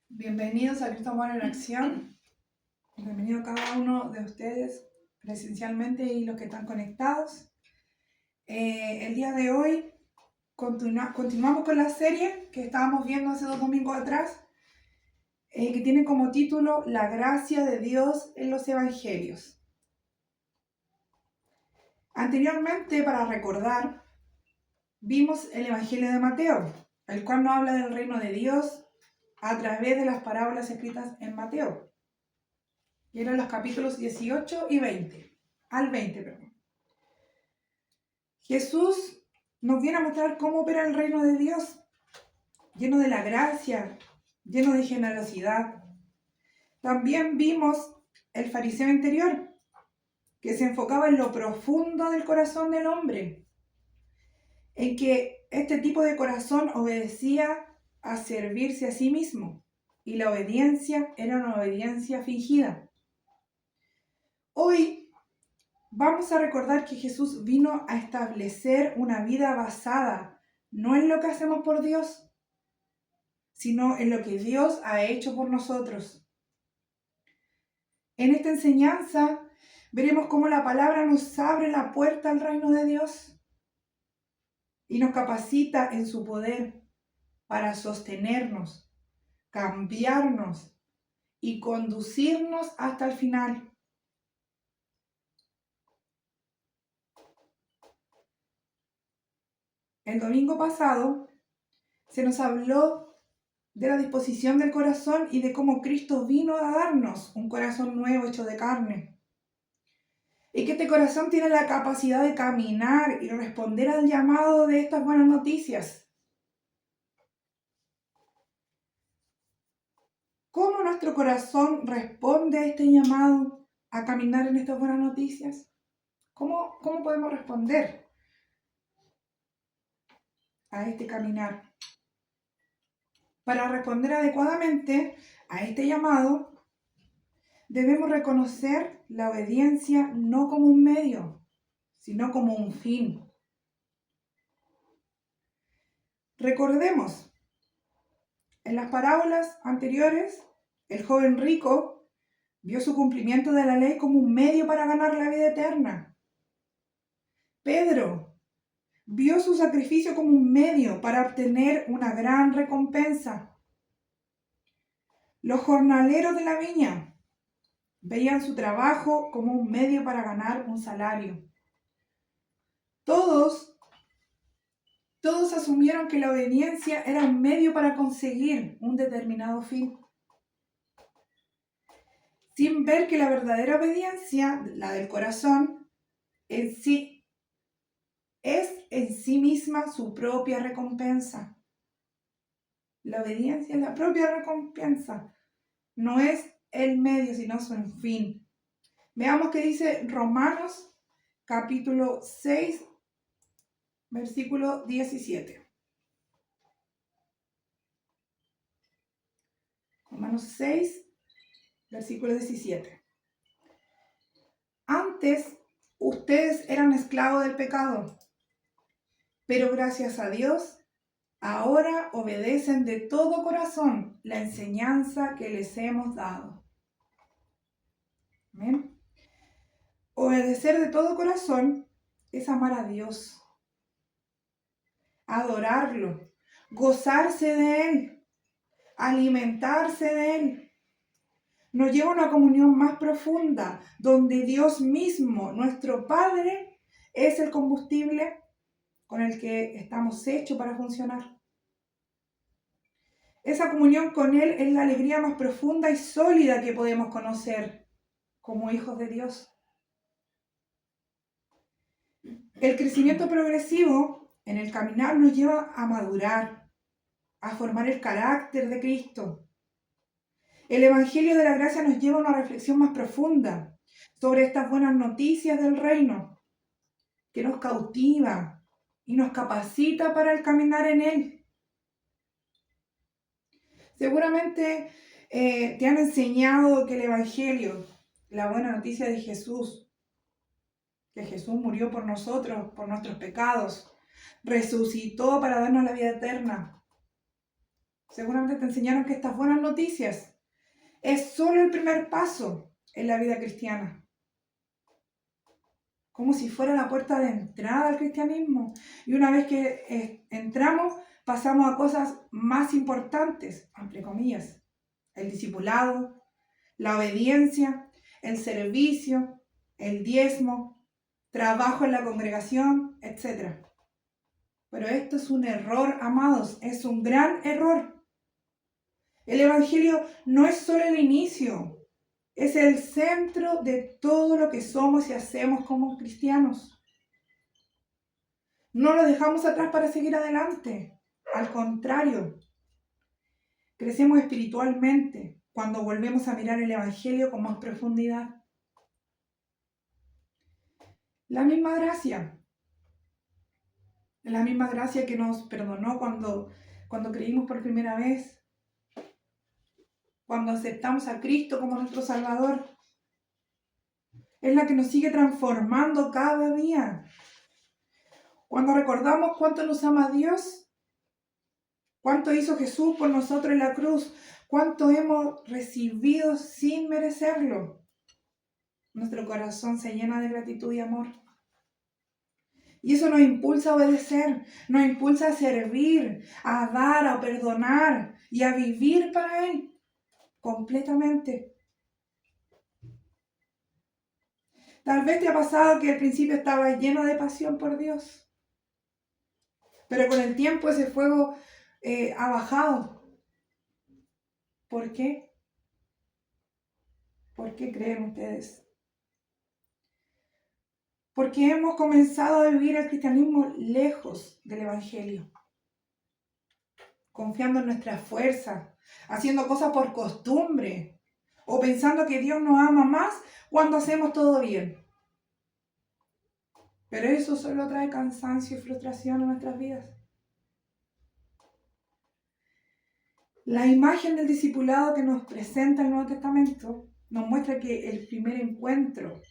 Bienvenidos a Cristo Amor en Acción. Bienvenido a cada uno de ustedes presencialmente y los que están conectados. El día de hoy continuamos con la serie que estábamos viendo hace 2 domingos atrás, que tiene como título La gracia de Dios en los Evangelios. Anteriormente, para recordar, vimos el Evangelio de Mateo, el cual nos habla del reino de Dios a través de las parábolas escritas en Mateo. Y eran los capítulos 18 y 20, al 20, perdón. Jesús nos viene a mostrar cómo opera el reino de Dios, lleno de la gracia, lleno de generosidad. También vimos el fariseo interior, que se enfocaba en lo profundo del corazón del hombre, en que este tipo de corazón obedecía a servirse a sí mismo, y la obediencia era una obediencia fingida. Hoy vamos a recordar que Jesús vino a establecer una vida basada no en lo que hacemos por Dios, sino en lo que Dios ha hecho por nosotros. En esta enseñanza veremos cómo la palabra nos abre la puerta al reino de Dios y nos capacita en su poder para sostenernos, cambiarnos y conducirnos hasta el final. El domingo pasado se nos habló de la disposición del corazón y de cómo Cristo vino a darnos un corazón nuevo hecho de carne. Y que este corazón tiene la capacidad de caminar y responder al llamado de estas buenas noticias. ¿Cómo nuestro corazón responde a este llamado a caminar en estas buenas noticias? ¿Cómo podemos responder a este caminar? Para responder adecuadamente a este llamado, debemos reconocer la obediencia no como un medio, sino como un fin. Recordemos, en las parábolas anteriores, el joven rico vio su cumplimiento de la ley como un medio para ganar la vida eterna. Pedro vio su sacrificio como un medio para obtener una gran recompensa. Los jornaleros de la viña veían su trabajo como un medio para ganar un salario. Todos asumieron que la obediencia era un medio para conseguir un determinado fin, sin ver que la verdadera obediencia, la del corazón, es en sí misma su propia recompensa. La obediencia es la propia recompensa, no es el medio, sino su fin. Veamos qué dice Romanos capítulo 6, versículo 17. Romanos 6, versículo 17. Antes ustedes eran esclavos del pecado, pero gracias a Dios ahora obedecen de todo corazón la enseñanza que les hemos dado. Amén. Obedecer de todo corazón es amar a Dios, adorarlo, gozarse de Él, alimentarse de Él. Nos lleva a una comunión más profunda, donde Dios mismo, nuestro Padre, es el combustible con el que estamos hechos para funcionar. Esa comunión con Él es la alegría más profunda y sólida que podemos conocer como hijos de Dios. El crecimiento progresivo en el caminar nos lleva a madurar, a formar el carácter de Cristo. El Evangelio de la Gracia nos lleva a una reflexión más profunda sobre estas buenas noticias del reino, que nos cautiva y nos capacita para el caminar en Él. Seguramente te han enseñado que el Evangelio, la buena noticia de Jesús, que Jesús murió por nosotros, por nuestros pecados, resucitó para darnos la vida eterna. Seguramente te enseñaron que estas buenas noticias es solo el primer paso en la vida cristiana. Como si fuera la puerta de entrada al cristianismo. Y una vez que entramos, pasamos a cosas más importantes, entre comillas. El discipulado, la obediencia, el servicio, el diezmo, trabajo en la congregación, etc. Pero esto es un error, amados, es un gran error. El Evangelio no es solo el inicio, es el centro de todo lo que somos y hacemos como cristianos. No lo dejamos atrás para seguir adelante. Al contrario, crecemos espiritualmente cuando volvemos a mirar el Evangelio con más profundidad. La misma gracia que nos perdonó cuando creímos por primera vez, cuando aceptamos a Cristo como nuestro Salvador, es la que nos sigue transformando cada día. Cuando recordamos cuánto nos ama Dios, cuánto hizo Jesús por nosotros en la cruz, cuánto hemos recibido sin merecerlo, nuestro corazón se llena de gratitud y amor. Y eso nos impulsa a obedecer, nos impulsa a servir, a dar, a perdonar y a vivir para Él completamente. Tal vez te ha pasado que al principio estabas lleno de pasión por Dios, pero con el tiempo ese fuego ha bajado. ¿Por qué? ¿Por qué creen ustedes? Porque hemos comenzado a vivir el cristianismo lejos del Evangelio, confiando en nuestra fuerza, haciendo cosas por costumbre o pensando que Dios nos ama más cuando hacemos todo bien. Pero eso solo trae cansancio y frustración a nuestras vidas. La imagen del discipulado que nos presenta el Nuevo Testamento nos muestra que el primer encuentro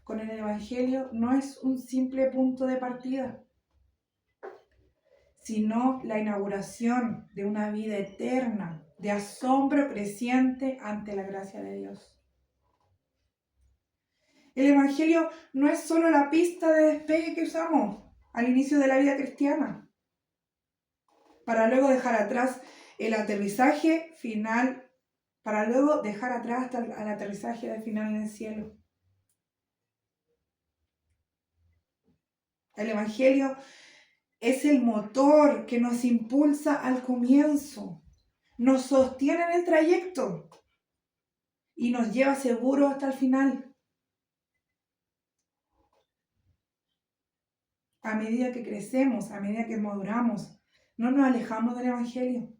con el Evangelio no es un simple punto de partida, sino la inauguración de una vida eterna, de asombro creciente ante la gracia de Dios. El Evangelio no es solo la pista de despegue que usamos al inicio de la vida cristiana, para luego dejar atrás el aterrizaje final, para luego dejar atrás hasta el aterrizaje del final en el cielo. El Evangelio es el motor que nos impulsa al comienzo, nos sostiene en el trayecto y nos lleva seguro hasta el final. A medida que crecemos, a medida que maduramos, no nos alejamos del Evangelio.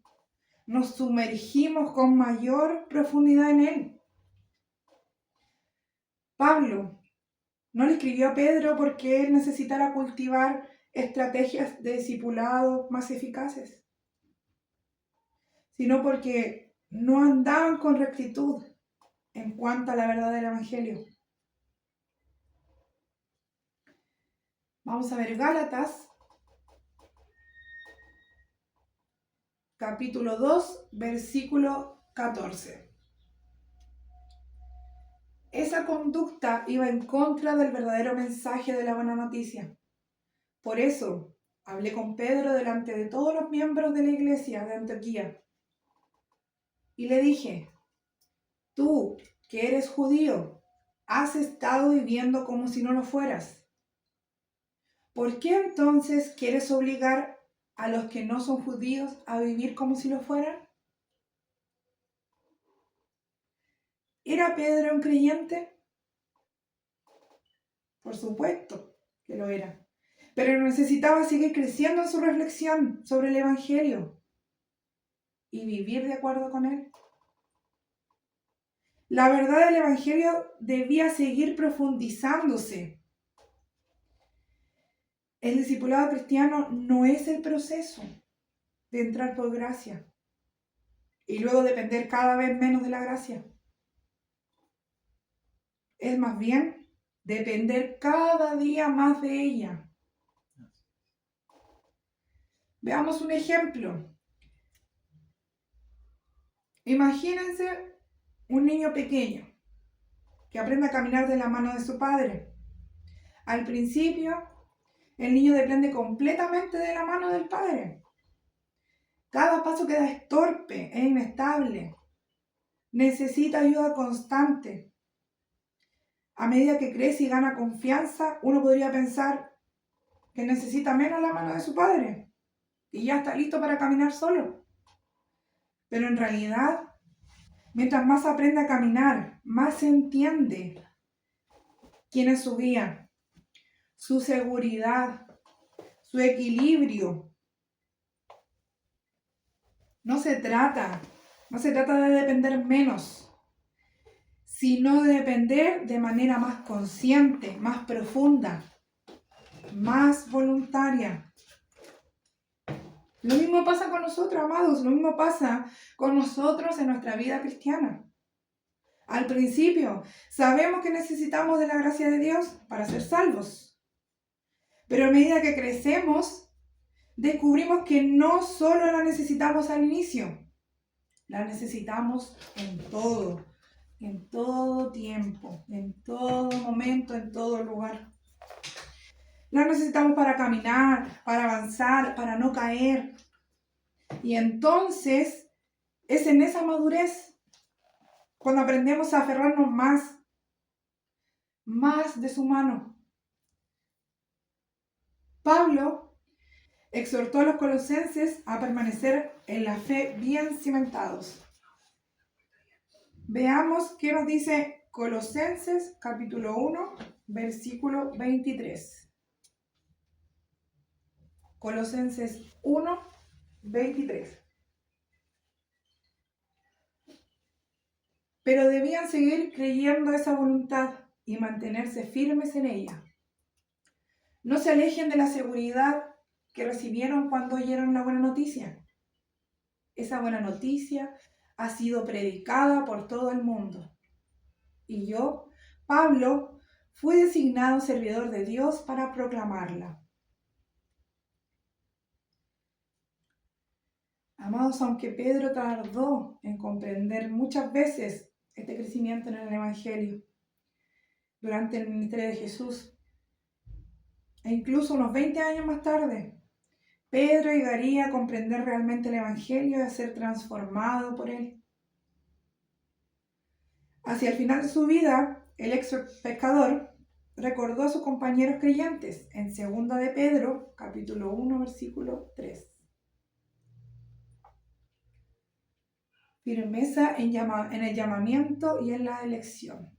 Nos sumergimos con mayor profundidad en él. Pablo no le escribió a Pedro porque él necesitara cultivar estrategias de discipulado más eficaces, sino porque no andaban con rectitud en cuanto a la verdad del Evangelio. Vamos a ver Gálatas, capítulo 2, versículo 14. Esa conducta iba en contra del verdadero mensaje de la buena noticia. Por eso hablé con Pedro delante de todos los miembros de la iglesia de Antioquía y le dije: tú, que eres judío, has estado viviendo como si no lo fueras. ¿Por qué entonces quieres obligar a los que no son judíos a vivir como si lo fueran? ¿Era Pedro un creyente? Por supuesto que lo era, pero necesitaba seguir creciendo en su reflexión sobre el Evangelio y vivir de acuerdo con él. La verdad del Evangelio debía seguir profundizándose. El discipulado cristiano no es el proceso de entrar por gracia y luego depender cada vez menos de la gracia. Es más bien depender cada día más de ella. Veamos un ejemplo. Imagínense un niño pequeño que aprende a caminar de la mano de su padre. Al principio, el niño depende completamente de la mano del padre. Cada paso que da es torpe e inestable. Necesita ayuda constante. A medida que crece y gana confianza, uno podría pensar que necesita menos la mano de su padre y ya está listo para caminar solo. Pero en realidad, mientras más aprende a caminar, más entiende quién es su guía, su seguridad, su equilibrio. No se trata de depender menos, sino de depender de manera más consciente, más profunda, más voluntaria. Lo mismo pasa con nosotros, amados, lo mismo pasa con nosotros en nuestra vida cristiana. Al principio, sabemos que necesitamos de la gracia de Dios para ser salvos. Pero a medida que crecemos, descubrimos que no solo la necesitamos al inicio, la necesitamos en todo tiempo, en todo momento, en todo lugar. La necesitamos para caminar, para avanzar, para no caer. Y entonces es en esa madurez cuando aprendemos a aferrarnos más de su mano. Pablo exhortó a los colosenses a permanecer en la fe bien cimentados. Veamos qué nos dice Colosenses capítulo 1, versículo 23. Colosenses 1, 23. Pero debían seguir creyendo esa voluntad y mantenerse firmes en ella. No se alejen de la seguridad que recibieron cuando oyeron la buena noticia. Esa buena noticia ha sido predicada por todo el mundo. Y yo, Pablo, fui designado servidor de Dios para proclamarla. Amados, aunque Pedro tardó en comprender muchas veces este crecimiento en el Evangelio durante el ministerio de Jesús, e incluso unos 20 años más tarde, Pedro llegaría a comprender realmente el Evangelio y a ser transformado por él. Hacia el final de su vida, el ex pescador recordó a sus compañeros creyentes en 2 de Pedro, capítulo 1, versículo 3. Firmeza en el llamamiento y en la elección.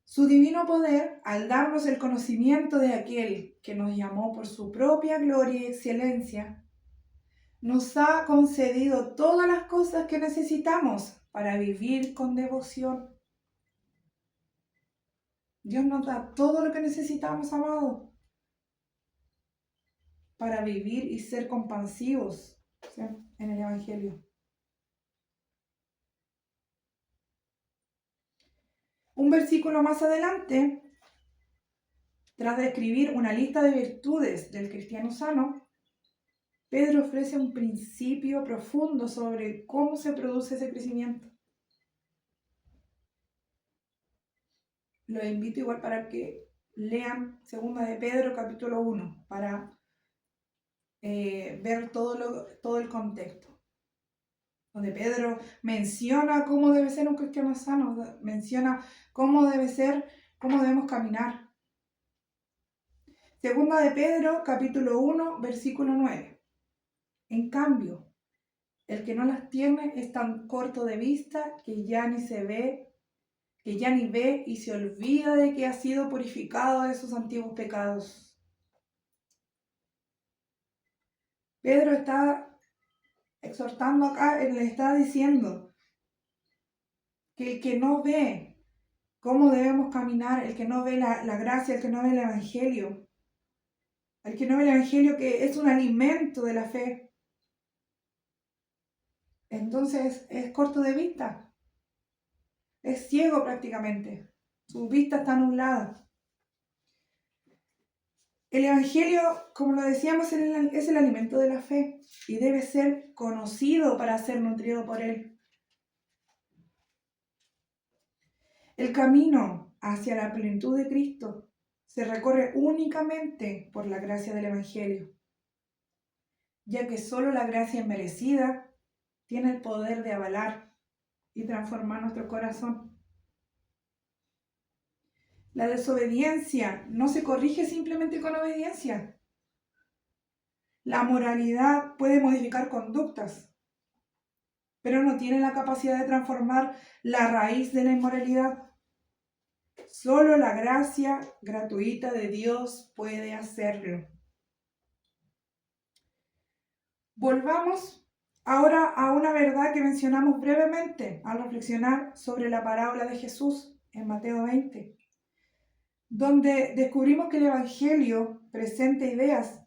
Su divino poder, al darnos el conocimiento de aquel que nos llamó por su propia gloria y excelencia, nos ha concedido todas las cosas que necesitamos para vivir con devoción. Dios nos da todo lo que necesitamos, amado, para vivir y ser compasivos, ¿sí?, en el Evangelio. Un versículo más adelante, tras describir una lista de virtudes del cristiano sano, Pedro ofrece un principio profundo sobre cómo se produce ese crecimiento. Los invito igual para que lean 2 de Pedro capítulo 1 para ver todo el contexto. Donde Pedro menciona cómo debe ser un cristiano sano, menciona cómo debemos caminar. 2 de Pedro capítulo 1 versículo 9. En cambio, el que no las tiene es tan corto de vista que ya ni ve y se olvida de que ha sido purificado de sus antiguos pecados. Pedro está exhortando acá, él le está diciendo que el que no ve cómo debemos caminar, el que no ve la gracia, el que no ve el Evangelio, el que no ve el Evangelio que es un alimento de la fe, entonces es corto de vista, es ciego prácticamente, su vista está nublada. El Evangelio, como lo decíamos, es el alimento de la fe y debe ser conocido para ser nutrido por él. El camino hacia la plenitud de Cristo se recorre únicamente por la gracia del Evangelio, ya que solo la gracia inmerecida tiene el poder de avalar y transformar nuestro corazón. La desobediencia no se corrige simplemente con obediencia. La moralidad puede modificar conductas, pero no tiene la capacidad de transformar la raíz de la inmoralidad. Solo la gracia gratuita de Dios puede hacerlo. Volvamos ahora a una verdad que mencionamos brevemente al reflexionar sobre la parábola de Jesús en Mateo 20, donde descubrimos que el Evangelio presenta ideas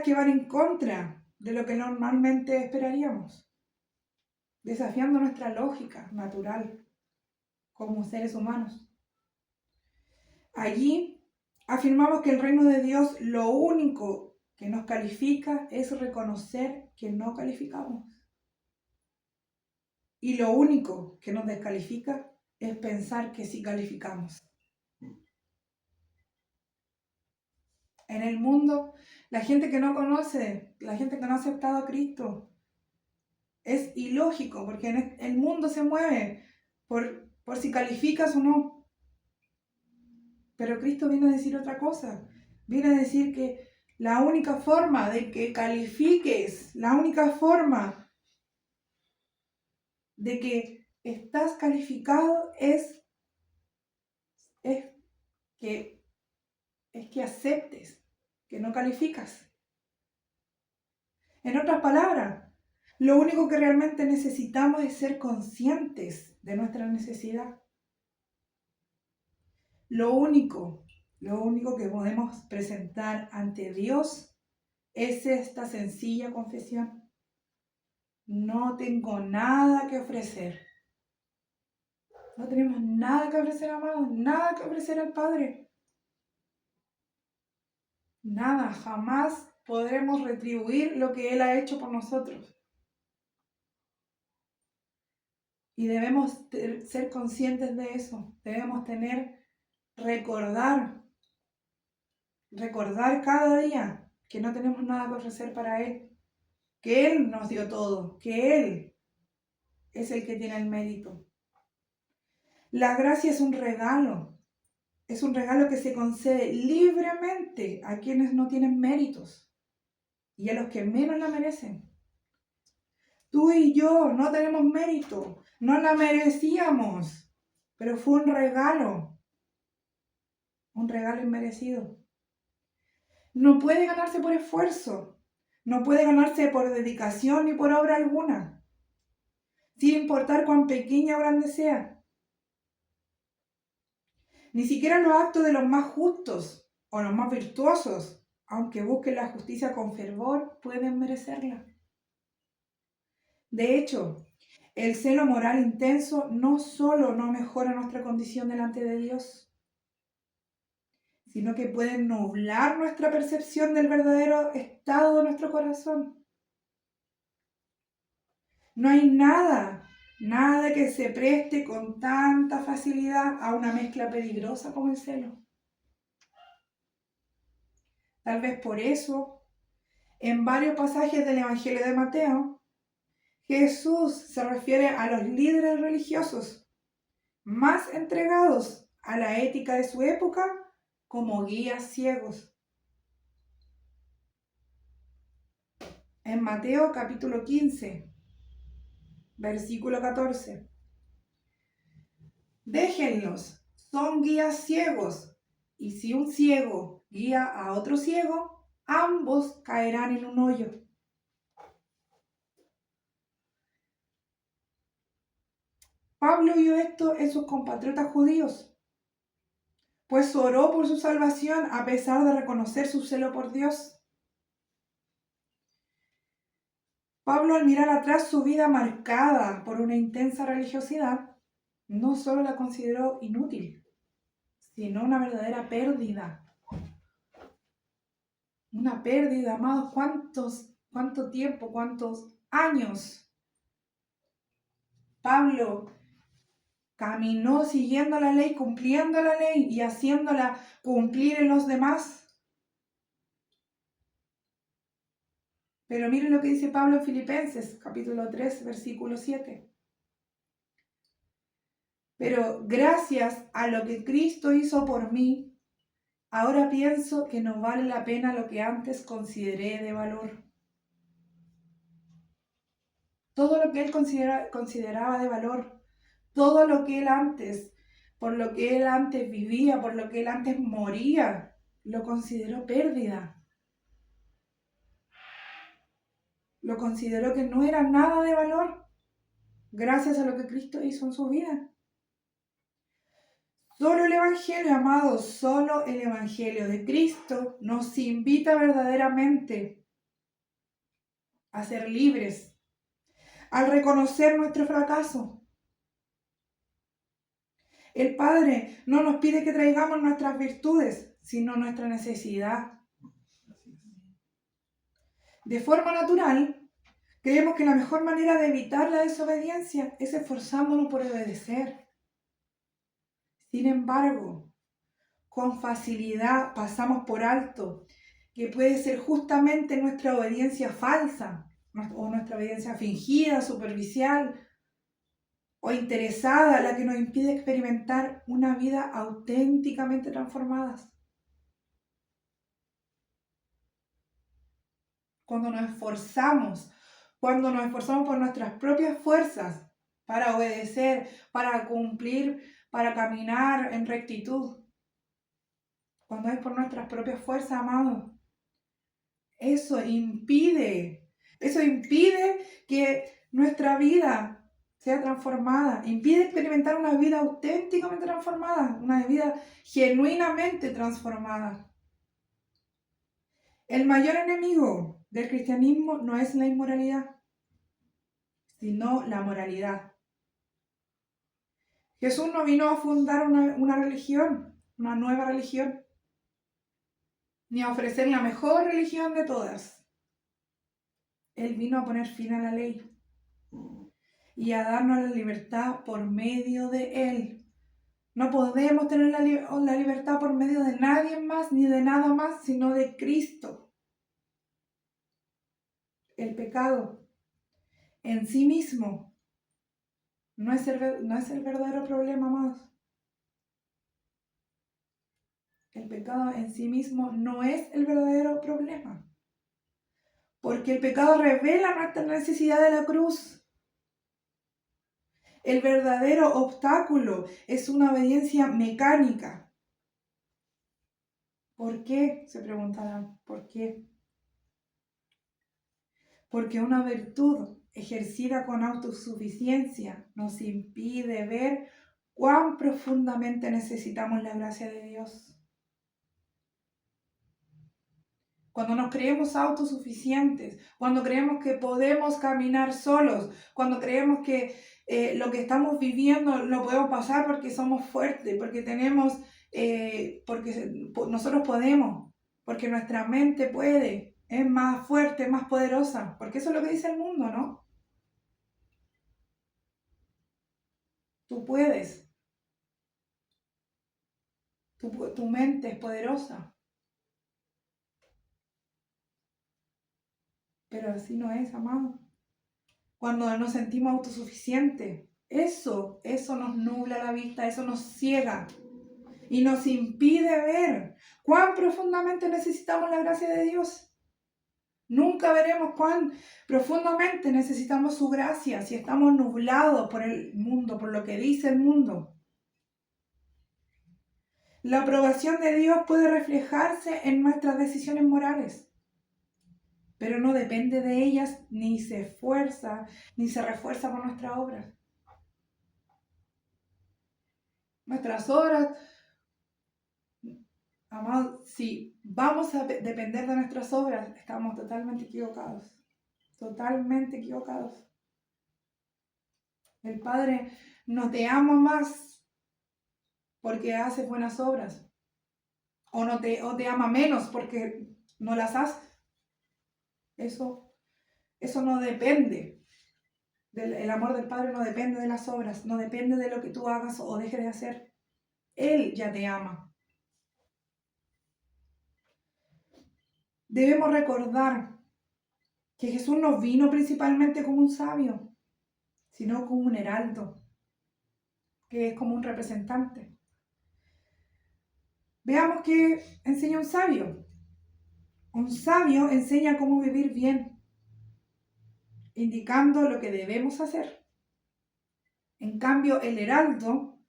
que van en contra de lo que normalmente esperaríamos, desafiando nuestra lógica natural como seres humanos. Allí afirmamos que el reino de Dios lo único que nos califica es reconocer que no calificamos. Y lo único que nos descalifica es pensar que sí calificamos. En el mundo, la gente que no conoce, la gente que no ha aceptado a Cristo, es ilógico, porque el mundo se mueve por si calificas o no. Pero Cristo viene a decir otra cosa. Viene a decir que la única forma de que califiques, la única forma de que estás calificado es que aceptes que no calificas. En otras palabras, lo único que realmente necesitamos es ser conscientes de nuestra necesidad. Lo único que podemos presentar ante Dios es esta sencilla confesión. No tengo nada que ofrecer. No tenemos nada que ofrecer, amados, nada que ofrecer al Padre. Nada, jamás podremos retribuir lo que Él ha hecho por nosotros. Y debemos ser conscientes de eso. Debemos recordar cada día que no tenemos nada que ofrecer para Él. Que Él nos dio todo. Que Él es el que tiene el mérito. La gracia es un regalo. Es un regalo que se concede libremente a quienes no tienen méritos y a los que menos la merecen. Tú y yo no tenemos mérito, no la merecíamos, pero fue un regalo inmerecido. No puede ganarse por esfuerzo, no puede ganarse por dedicación ni por obra alguna, sin importar cuán pequeña o grande sea. Ni siquiera los actos de los más justos o los más virtuosos, aunque busquen la justicia con fervor, pueden merecerla. De hecho, el celo moral intenso no solo no mejora nuestra condición delante de Dios, sino que puede nublar nuestra percepción del verdadero estado de nuestro corazón. No hay nada que se preste con tanta facilidad a una mezcla peligrosa como el celo. Tal vez por eso, en varios pasajes del Evangelio de Mateo, Jesús se refiere a los líderes religiosos más entregados a la ética de su época como guías ciegos. En Mateo capítulo 15, versículo 14. Déjenlos, son guías ciegos, y si un ciego guía a otro ciego, ambos caerán en un hoyo. Pablo vio esto en sus compatriotas judíos, pues oró por su salvación a pesar de reconocer su celo por Dios. Pablo, al mirar atrás su vida marcada por una intensa religiosidad, no solo la consideró inútil, sino una verdadera pérdida. Una pérdida, amados. ¿Cuánto tiempo, cuántos años Pablo caminó siguiendo la ley, cumpliendo la ley y haciéndola cumplir en los demás? Pero miren lo que dice Pablo en Filipenses, capítulo 3, versículo 7. Pero gracias a lo que Cristo hizo por mí, ahora pienso que no vale la pena lo que antes consideré de valor. Todo lo que él consideraba de valor, todo lo que él antes, por lo que él antes vivía, por lo que él antes moría, lo consideró pérdida. Lo consideró que no era nada de valor, gracias a lo que Cristo hizo en su vida. Solo el Evangelio, amados, solo el Evangelio de Cristo nos invita verdaderamente a ser libres, al reconocer nuestro fracaso. El Padre no nos pide que traigamos nuestras virtudes, sino nuestra necesidad. De forma natural, creemos que la mejor manera de evitar la desobediencia es esforzándonos por obedecer. Sin embargo, con facilidad pasamos por alto que puede ser justamente nuestra obediencia falsa o nuestra obediencia fingida, superficial o interesada la que nos impide experimentar una vida auténticamente transformada. Cuando nos esforzamos por nuestras propias fuerzas para obedecer, para cumplir, para caminar en rectitud, cuando es por nuestras propias fuerzas, amados, eso impide que nuestra vida sea transformada, impide experimentar una vida auténticamente transformada, una vida genuinamente transformada. El mayor enemigo del cristianismo no es la inmoralidad, sino la moralidad. Jesús no vino a fundar una religión, una nueva religión, ni a ofrecer la mejor religión de todas. Él vino a poner fin a la ley y a darnos la libertad por medio de Él. No podemos tener la libertad por medio de nadie más ni de nada más, sino de Cristo. El pecado en sí mismo no es el verdadero problema, más. El pecado en sí mismo no es el verdadero problema. Porque el pecado revela nuestra necesidad de la cruz. El verdadero obstáculo es una obediencia mecánica. ¿Por qué? Se preguntarán. ¿Por qué? Porque una virtud ejercida con autosuficiencia nos impide ver cuán profundamente necesitamos la gracia de Dios. Cuando nos creemos autosuficientes, cuando creemos que podemos caminar solos, cuando creemos que lo que estamos viviendo lo podemos pasar porque somos fuertes, porque nosotros podemos, porque nuestra mente puede, es más fuerte, es más poderosa, porque eso es lo que dice el mundo, ¿no? Tú puedes, tu mente es poderosa. Pero así no es, amado. Cuando nos sentimos autosuficientes, eso nos nubla la vista, eso nos ciega y nos impide ver cuán profundamente necesitamos la gracia de Dios. Nunca veremos cuán profundamente necesitamos su gracia si estamos nublados por el mundo, por lo que dice el mundo. La aprobación de Dios puede reflejarse en nuestras decisiones morales, pero no depende de ellas ni se refuerza por nuestras obras. Nuestras obras, amados, si vamos a depender de nuestras obras, estamos totalmente equivocados. Totalmente equivocados. El Padre no te ama más porque haces buenas obras. O te ama menos porque no las haces. Eso no depende. El amor del Padre no depende de las obras, no depende de lo que tú hagas o dejes de hacer. Él ya te ama. Debemos recordar que Jesús no vino principalmente como un sabio, sino como un heraldo, que es como un representante. Veamos qué enseña un sabio. Un sabio enseña cómo vivir bien, indicando lo que debemos hacer. En cambio, el heraldo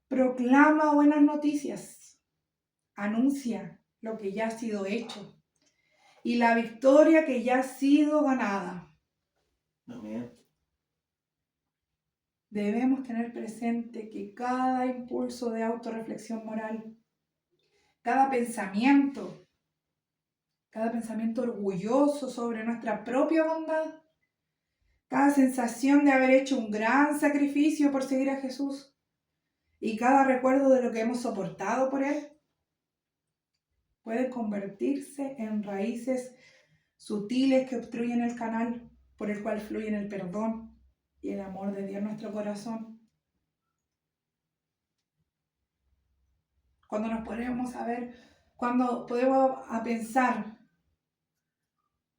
proclama buenas noticias, anuncia lo que ya ha sido hecho y la victoria que ya ha sido ganada. Amén. Debemos tener presente que cada impulso de autorreflexión moral, cada pensamiento orgulloso sobre nuestra propia bondad, cada sensación de haber hecho un gran sacrificio por seguir a Jesús y cada recuerdo de lo que hemos soportado por Él, puede convertirse en raíces sutiles que obstruyen el canal por el cual fluyen el perdón y el amor de Dios en nuestro corazón. Cuando nos ponemos a ver, cuando podemos a pensar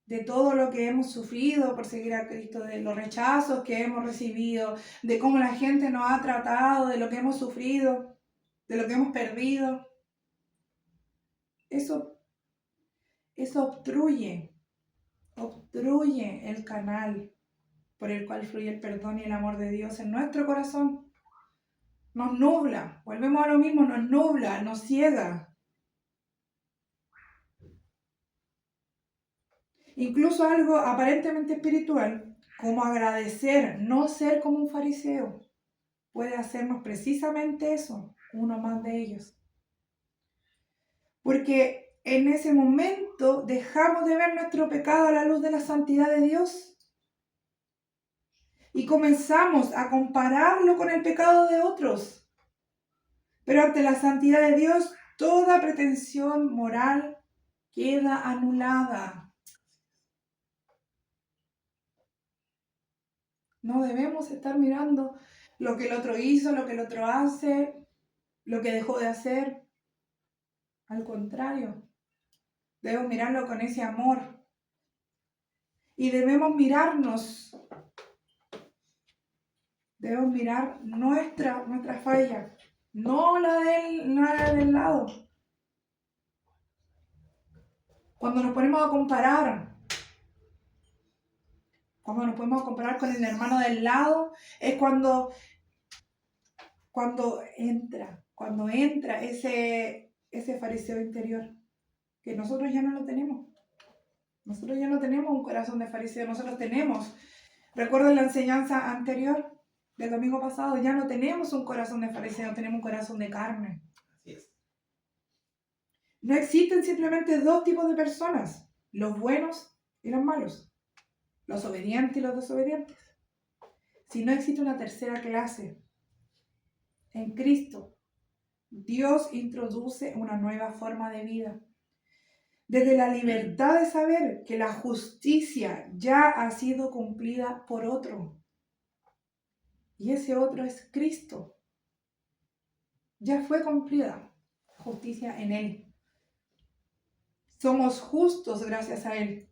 de todo lo que hemos sufrido por seguir a Cristo, de los rechazos que hemos recibido, de cómo la gente nos ha tratado, de lo que hemos sufrido, de lo que hemos perdido. Eso obstruye el canal por el cual fluye el perdón y el amor de Dios en nuestro corazón. Nos nubla, volvemos a lo mismo, nos nubla, nos ciega. Incluso algo aparentemente espiritual, como agradecer, no ser como un fariseo, puede hacernos precisamente eso, uno más de ellos. Porque en ese momento dejamos de ver nuestro pecado a la luz de la santidad de Dios y comenzamos a compararlo con el pecado de otros. Pero ante la santidad de Dios, toda pretensión moral queda anulada. No debemos estar mirando lo que el otro hizo, lo que el otro hace, lo que dejó de hacer. Al contrario, debemos mirarlo con ese amor. Y debemos mirarnos. Debemos mirar nuestra falla, no la del lado. Cuando nos ponemos a comparar, con el hermano del lado, es cuando entra ese fariseo interior, que nosotros ya no lo tenemos. Nosotros ya no tenemos un corazón de fariseo, recuerden la enseñanza anterior del domingo pasado, ya no tenemos un corazón de fariseo, tenemos un corazón de carne. Así es. No existen simplemente dos tipos de personas, los buenos y los malos, los obedientes y los desobedientes. Si no existe una tercera clase, en Cristo, Dios introduce una nueva forma de vida. Desde la libertad de saber que la justicia ya ha sido cumplida por otro. Y ese otro es Cristo. Ya fue cumplida justicia en Él. Somos justos gracias a Él.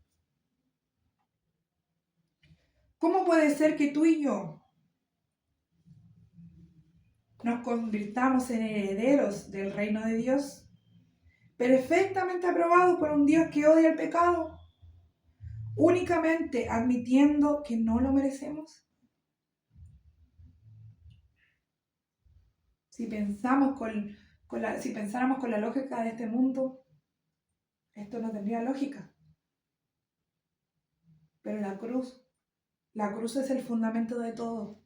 ¿Cómo puede ser que tú y yo nos convirtamos en herederos del reino de Dios, perfectamente aprobados por un Dios que odia el pecado, únicamente admitiendo que no lo merecemos? Si pensáramos con la lógica de este mundo, esto no tendría lógica. Pero la cruz es el fundamento de todo.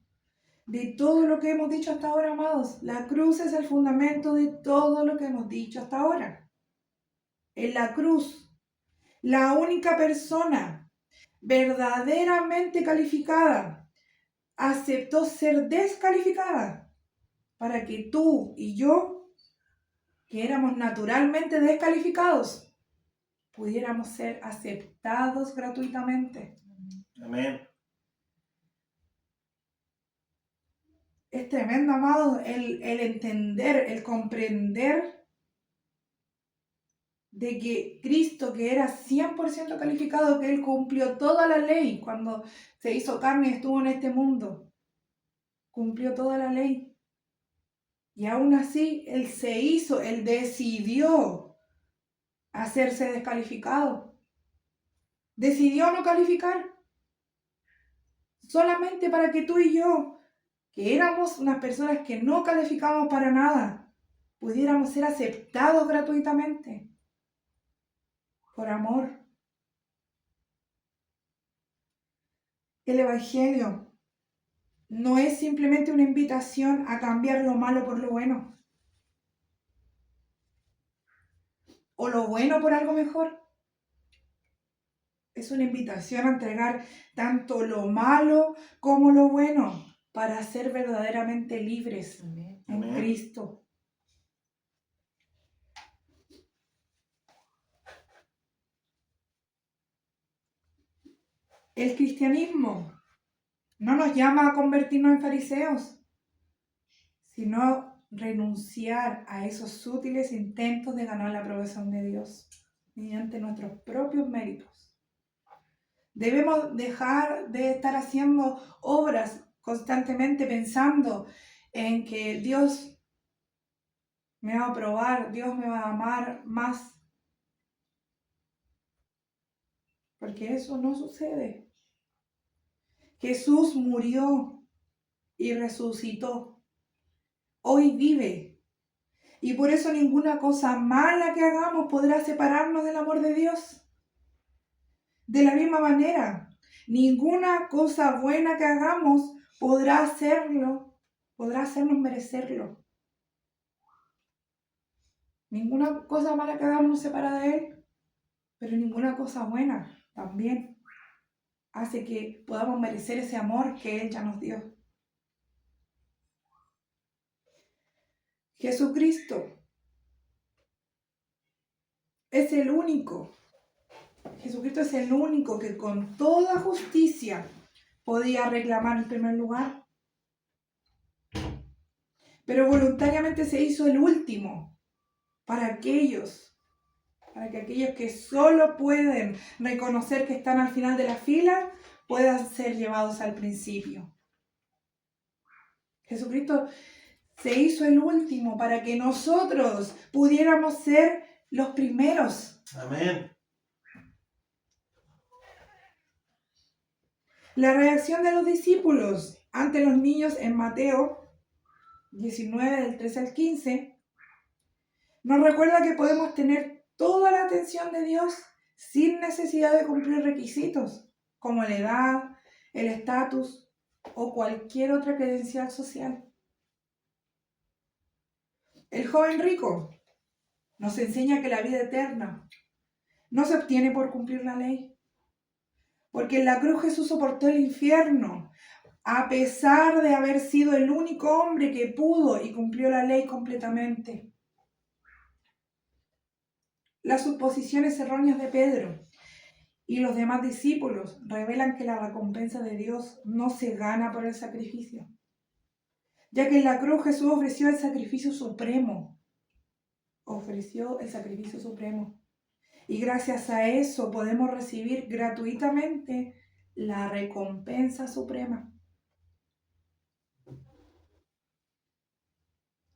De todo lo que hemos dicho hasta ahora, amados. La cruz es el fundamento de todo lo que hemos dicho hasta ahora. En la cruz, la única persona verdaderamente calificada aceptó ser descalificada para que tú y yo, que éramos naturalmente descalificados, pudiéramos ser aceptados gratuitamente. Amén. Es tremendo, amado, el entender, el comprender de que Cristo, que era 100% calificado, que Él cumplió toda la ley cuando se hizo carne y estuvo en este mundo. Cumplió toda la ley. Y aún así, Él decidió hacerse descalificado. Decidió no calificar. Solamente para que tú y yo, que éramos unas personas que no calificábamos para nada, pudiéramos ser aceptados gratuitamente. Por amor. El Evangelio no es simplemente una invitación a cambiar lo malo por lo bueno. O lo bueno por algo mejor. Es una invitación a entregar tanto lo malo como lo bueno para ser verdaderamente libres en Amén. Cristo. El cristianismo no nos llama a convertirnos en fariseos, sino renunciar a esos sutiles intentos de ganar la aprobación de Dios mediante nuestros propios méritos. Debemos dejar de estar haciendo obras constantemente pensando en que Dios me va a aprobar, Dios me va a amar más, porque eso no sucede. Jesús murió y resucitó. Hoy vive. Y por eso ninguna cosa mala que hagamos podrá separarnos del amor de Dios. De la misma manera, ninguna cosa buena que hagamos podrá hacernos merecerlo. Ninguna cosa mala que hagamos nos separa de Él, pero ninguna cosa buena también hace que podamos merecer ese amor que Él ya nos dio. Jesucristo es el único. Jesucristo es el único que con toda justicia podía reclamar el primer lugar. Pero voluntariamente se hizo el último para que aquellos que solo pueden reconocer que están al final de la fila puedan ser llevados al principio. Jesucristo se hizo el último para que nosotros pudiéramos ser los primeros. Amén. La reacción de los discípulos ante los niños en Mateo 19, del 13 al 15, nos recuerda que podemos tener toda la atención de Dios sin necesidad de cumplir requisitos, como la edad, el estatus o cualquier otra credencial social. El joven rico nos enseña que la vida eterna no se obtiene por cumplir la ley, porque en la cruz Jesús soportó el infierno, a pesar de haber sido el único hombre que pudo y cumplió la ley completamente. Las suposiciones erróneas de Pedro y los demás discípulos revelan que la recompensa de Dios no se gana por el sacrificio, ya que en la cruz Jesús ofreció el sacrificio supremo. Y gracias a eso podemos recibir gratuitamente la recompensa suprema.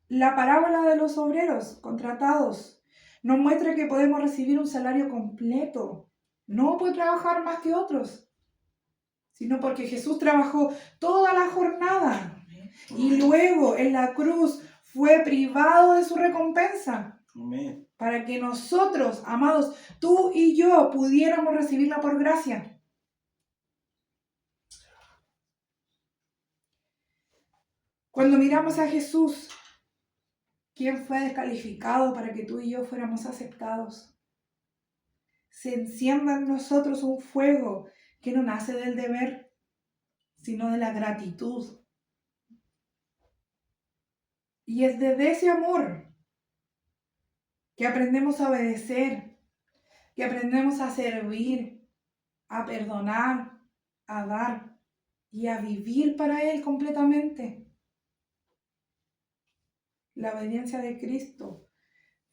La parábola de los obreros contratados nos muestra que podemos recibir un salario completo, no por trabajar más que otros, sino porque Jesús trabajó toda la jornada y luego en la cruz fue privado de su recompensa. Amén. Para que nosotros, amados, tú y yo, pudiéramos recibirla por gracia. Cuando miramos a Jesús, ¿quién fue descalificado para que tú y yo fuéramos aceptados? Se encienda en nosotros un fuego que no nace del deber, sino de la gratitud. Y es desde ese amor que aprendemos a obedecer, que aprendemos a servir, a perdonar, a dar y a vivir para Él completamente. La obediencia de Cristo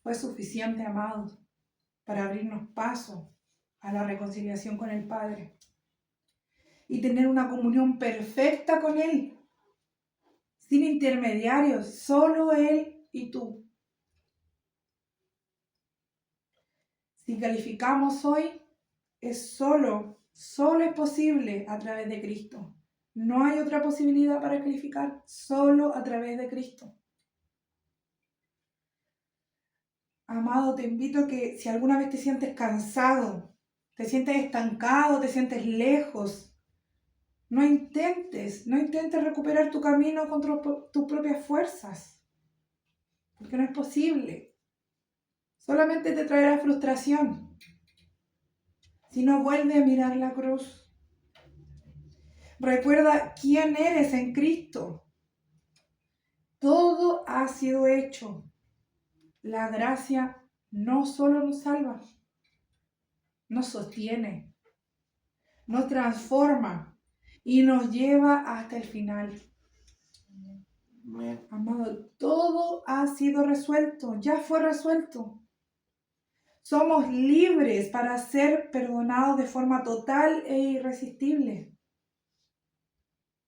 fue suficiente, amados, para abrirnos paso a la reconciliación con el Padre y tener una comunión perfecta con Él, sin intermediarios, solo Él y tú. Si calificamos hoy, es solo es posible a través de Cristo. No hay otra posibilidad para calificar, solo a través de Cristo. Amado, te invito a que si alguna vez te sientes cansado, te sientes estancado, te sientes lejos, no intentes recuperar tu camino con tus propias fuerzas, porque no es posible. Solamente te traerá frustración. Si no, vuelve a mirar la cruz. Recuerda quién eres en Cristo. Todo ha sido hecho. La gracia no solo nos salva, nos sostiene, nos transforma y nos lleva hasta el final. Amén. Amado, todo ha sido resuelto, ya fue resuelto. Somos libres para ser perdonados de forma total e irresistible.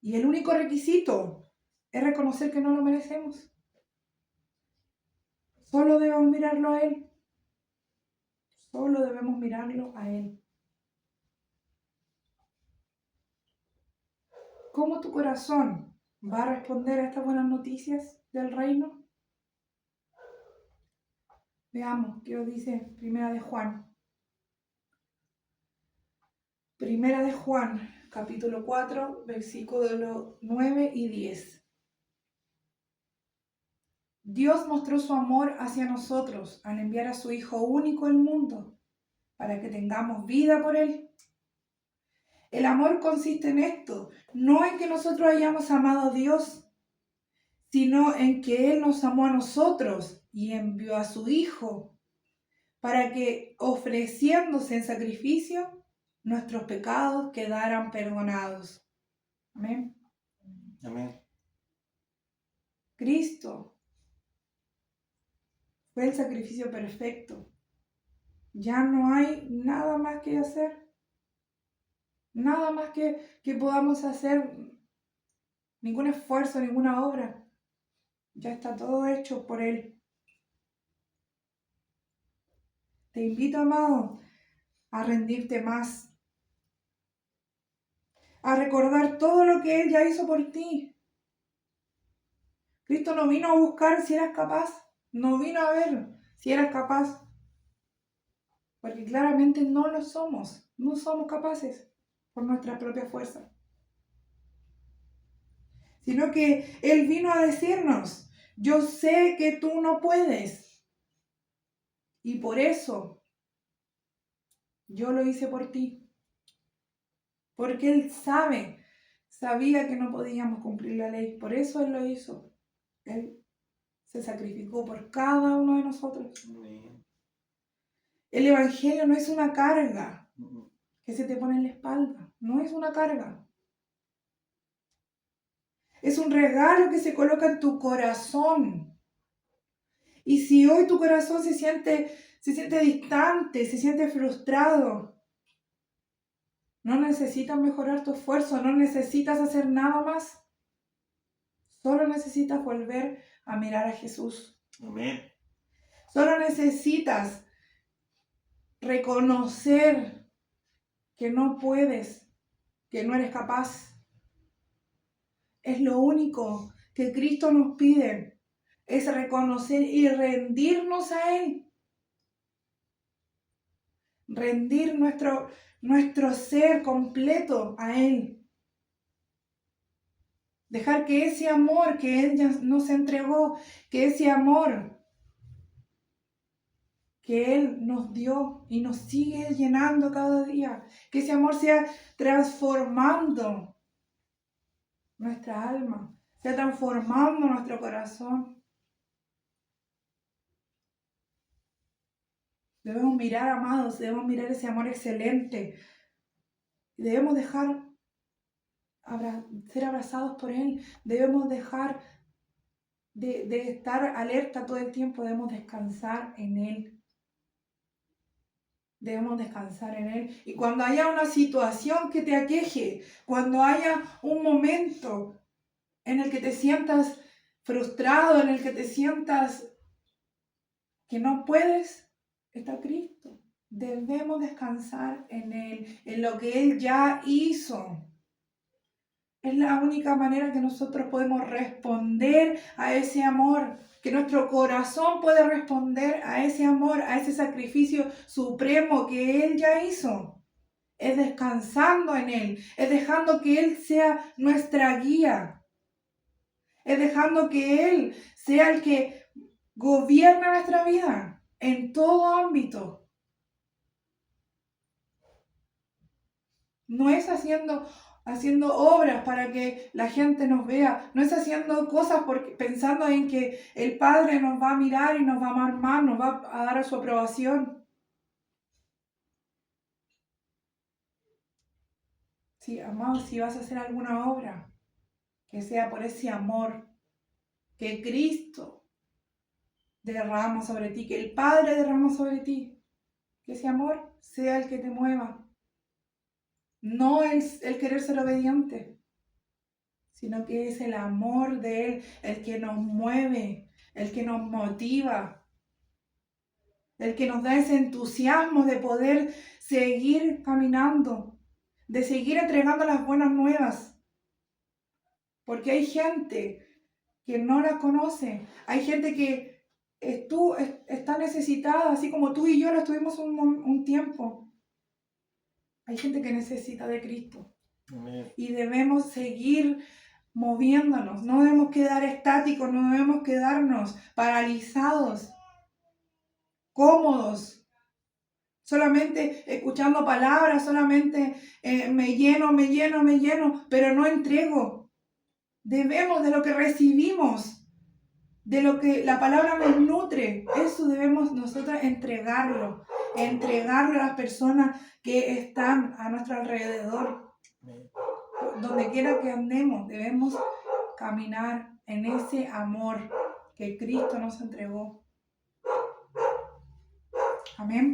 Y el único requisito es reconocer que no lo merecemos. Solo debemos mirarlo a Él. Solo debemos mirarlo a Él. ¿Cómo tu corazón va a responder a estas buenas noticias del reino? Veamos qué os dice Primera de Juan. Primera de Juan, capítulo 4, versículos 9 y 10. Dios mostró su amor hacia nosotros al enviar a su Hijo único al mundo para que tengamos vida por Él. El amor consiste en esto, no en que nosotros hayamos amado a Dios, sino en que Él nos amó a nosotros y envió a su Hijo para que, ofreciéndose en sacrificio, nuestros pecados quedaran perdonados. Amén. Amén. Cristo fue el sacrificio perfecto. Ya no hay nada más que hacer. Nada más que podamos hacer. Ningún esfuerzo, ninguna obra. Ya está todo hecho por Él. Te invito, amado, a rendirte más. A recordar todo lo que Él ya hizo por ti. Cristo no vino a buscar si eras capaz. No vino a ver si eras capaz. Porque claramente no lo somos. No somos capaces por nuestra propia fuerza. Sino que Él vino a decirnos, yo sé que tú no puedes. Y por eso yo lo hice por ti. Porque Él sabía que no podíamos cumplir la ley. Por eso Él lo hizo. Él se sacrificó por cada uno de nosotros. Amén. El Evangelio no es una carga que se te pone en la espalda. No es una carga. Es un regalo que se coloca en tu corazón. Y si hoy tu corazón se siente distante, se siente frustrado, no necesitas mejorar tu esfuerzo, no necesitas hacer nada más. Solo necesitas volver a mirar a Jesús. Amén. Solo necesitas reconocer que no puedes, que no eres capaz. Es lo único que Cristo nos pide, es reconocer y rendirnos a Él. Rendir nuestro ser completo a Él. Dejar que ese amor que Él ya nos entregó, que ese amor que Él nos dio y nos sigue llenando cada día, que ese amor sea transformando nuestra alma, sea transformando nuestro corazón. Debemos mirar, amados, debemos mirar ese amor excelente. Y debemos dejar ser abrazados por Él. Debemos dejar de estar alerta todo el tiempo. Debemos descansar en Él. Debemos descansar en Él. Y cuando haya una situación que te aqueje, cuando haya un momento en el que te sientas frustrado, en el que te sientas que no puedes, está Cristo. Debemos descansar en Él, en lo que Él ya hizo. Es la única manera que nosotros podemos responder a ese amor, que nuestro corazón puede responder a ese amor, a ese sacrificio supremo que Él ya hizo. Es descansando en Él, es dejando que Él sea nuestra guía, es dejando que Él sea el que gobierna nuestra vida en todo ámbito. No es haciendo obras para que la gente nos vea, no es haciendo cosas pensando en que el Padre nos va a mirar y nos va a amar más, nos va a dar su aprobación. Sí, amado, si vas a hacer alguna obra, que sea por ese amor que Cristo derrama sobre ti, que el Padre derrama sobre ti, que ese amor sea el que te mueva, no el querer ser obediente, sino que es el amor de Él el que nos mueve, el que nos motiva, el que nos da ese entusiasmo de poder seguir caminando, de seguir entregando las buenas nuevas. Porque hay gente que no la conoce, hay gente que está necesitada, así como tú y yo lo estuvimos un tiempo. Hay gente que necesita de Cristo. Amén. Y debemos seguir moviéndonos, no debemos quedar estáticos, no debemos quedarnos paralizados, cómodos, solamente escuchando palabras, solamente me lleno, pero no entrego. Debemos de lo que recibimos, de lo que la palabra nos nutre, eso debemos nosotros entregarlo a las personas que están a nuestro alrededor. Amén. Donde quiera que andemos, debemos caminar en ese amor que Cristo nos entregó. Amén.